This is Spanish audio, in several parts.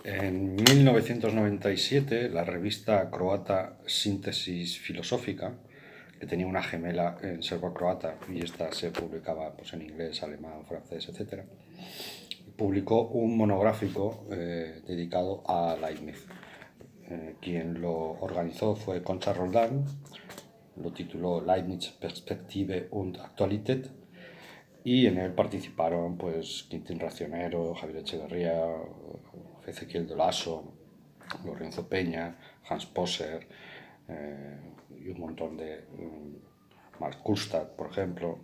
En 1997, la revista croata Síntesis Filosófica, que tenía una gemela en serbo-croata y esta se publicaba pues, en inglés, alemán, francés, etc., publicó un monográfico dedicado a Leibniz. Quien lo organizó fue Concha Roldán, lo tituló Leibniz Perspektive und Aktualität, y en él participaron pues Quintín Racionero, Javier Echeverría, Ezequiel Dolaso, Lorenzo Peña, Hans Poser y un montón de Mark Kustad, por ejemplo,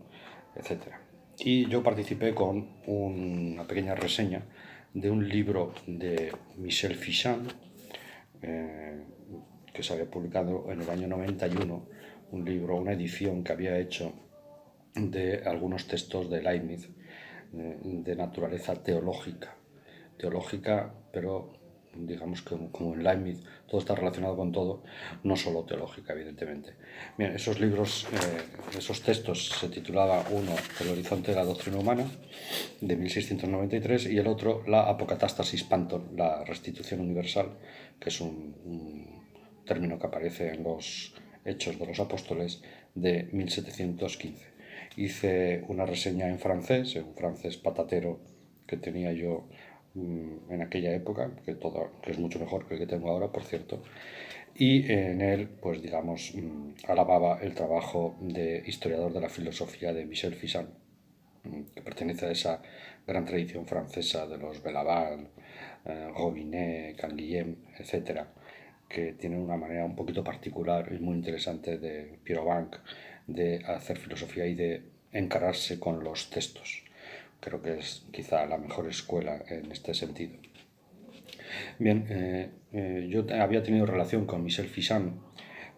etc. Y yo participé con una pequeña reseña de un libro de Michel Fichand, que se había publicado en el año 91, un libro, una edición que había hecho de algunos textos de Leibniz de naturaleza teológica, pero digamos que como en Leibniz todo está relacionado con todo, no solo teológica, evidentemente. Bien, esos libros, esos textos se titulaba uno El horizonte de la doctrina humana, de 1693, y el otro La Apocatástasis Panton, la restitución universal, que es un término que aparece en los Hechos de los Apóstoles, de 1715. Hice una reseña en un francés patatero que tenía yo en aquella época, que es mucho mejor que el que tengo ahora, por cierto, y en él, pues digamos, alababa el trabajo de historiador de la filosofía de Michel Fichand, que pertenece a esa gran tradición francesa de los Belaval, Robinet, Canguilhem, etc., que tienen una manera un poquito particular y muy interesante de Pierre Banc de hacer filosofía y de encararse con los textos. Creo que es quizá la mejor escuela en este sentido. Bien, yo había tenido relación con Michel Fichand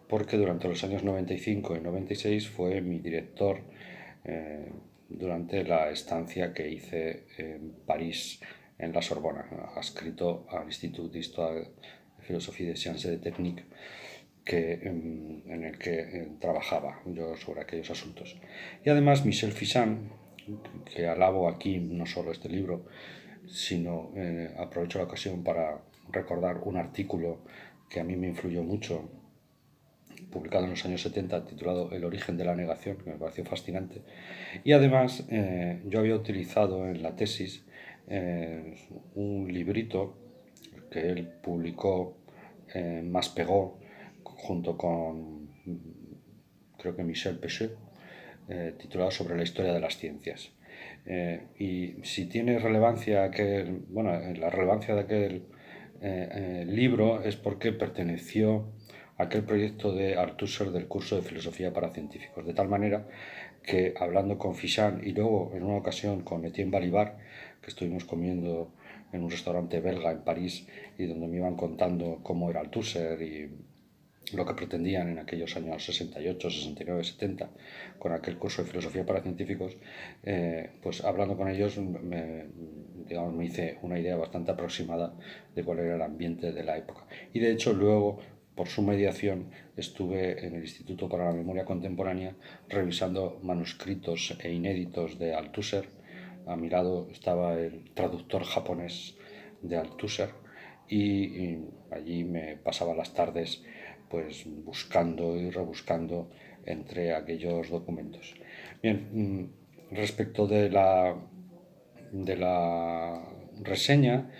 porque durante los años 95 y 96 fue mi director durante la estancia que hice en París, en la Sorbona, adscrito al Institut d'Histoire de Philosophie des Sciences et des Techniques, en el que trabajaba yo sobre aquellos asuntos. Y además Michel Fichand, que alabo aquí no solo este libro, sino aprovecho la ocasión para recordar un artículo que a mí me influyó mucho, publicado en los años 70, titulado El origen de la negación, que me pareció fascinante. Y además yo había utilizado en la tesis un librito que él publicó en Maspero junto con, creo que Michel Pechet, titulado Sobre la historia de las ciencias. Y si tiene relevancia la relevancia de aquel libro es porque perteneció a aquel proyecto de Althusser del curso de filosofía para científicos, de tal manera que hablando con Fichand y luego en una ocasión con Etienne Balibar, que estuvimos comiendo en un restaurante belga en París y donde me iban contando cómo era Althusser y lo que pretendían en aquellos años 68, 69, 70, con aquel curso de filosofía para científicos, pues hablando con ellos digamos, me hice una idea bastante aproximada de cuál era el ambiente de la época. Y de hecho luego, por su mediación, estuve en el Instituto para la Memoria Contemporánea revisando manuscritos e inéditos de Althusser. A mi lado estaba el traductor japonés de Althusser y allí me pasaba las tardes pues buscando y rebuscando entre aquellos documentos. Bien, respecto de la reseña,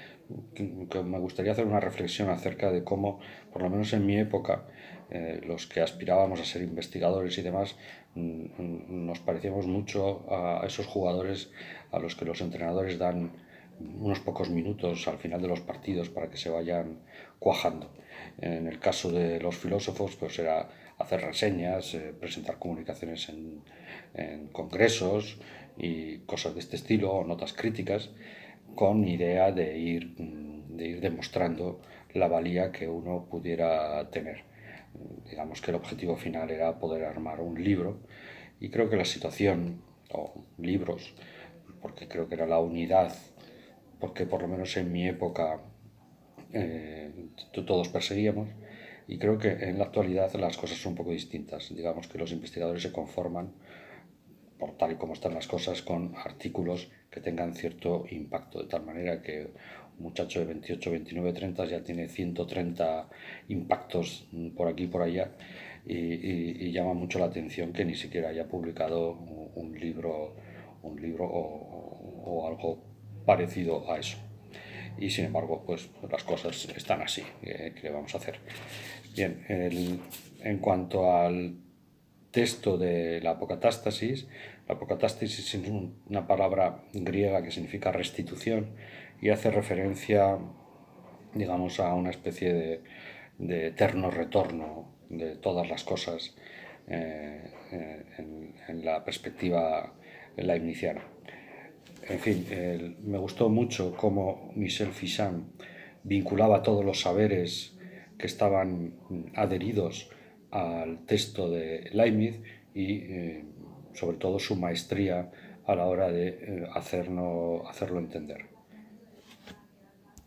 que me gustaría hacer una reflexión acerca de cómo, por lo menos en mi época, los que aspirábamos a ser investigadores y demás, nos parecíamos mucho a esos jugadores a los que los entrenadores dan unos pocos minutos al final de los partidos para que se vayan cuajando. En el caso de los filósofos, pues era hacer reseñas, presentar comunicaciones en congresos y cosas de este estilo, o notas críticas, con idea de ir demostrando la valía que uno pudiera tener. Digamos que el objetivo final era poder armar un libro y creo que la situación, o libros, porque creo que era la unidad, porque por lo menos en mi época todos perseguíamos, y creo que en la actualidad las cosas son un poco distintas. Digamos que los investigadores se conforman, por tal y como están las cosas, con artículos que tengan cierto impacto, de tal manera que muchacho de 28, 29, 30 ya tiene 130 impactos por aquí y por allá y llama mucho la atención que ni siquiera haya publicado un libro o algo parecido a eso. Y sin embargo, pues las cosas están así. ¿Qué vamos a hacer? Bien, en cuanto al texto de la apocatástasis es una palabra griega que significa restitución y hace referencia, digamos, a una especie de eterno retorno de todas las cosas en la perspectiva leibniziana. En fin, me gustó mucho cómo Michel Fichan vinculaba todos los saberes que estaban adheridos al texto de Leibniz y sobre todo su maestría a la hora de hacerlo entender.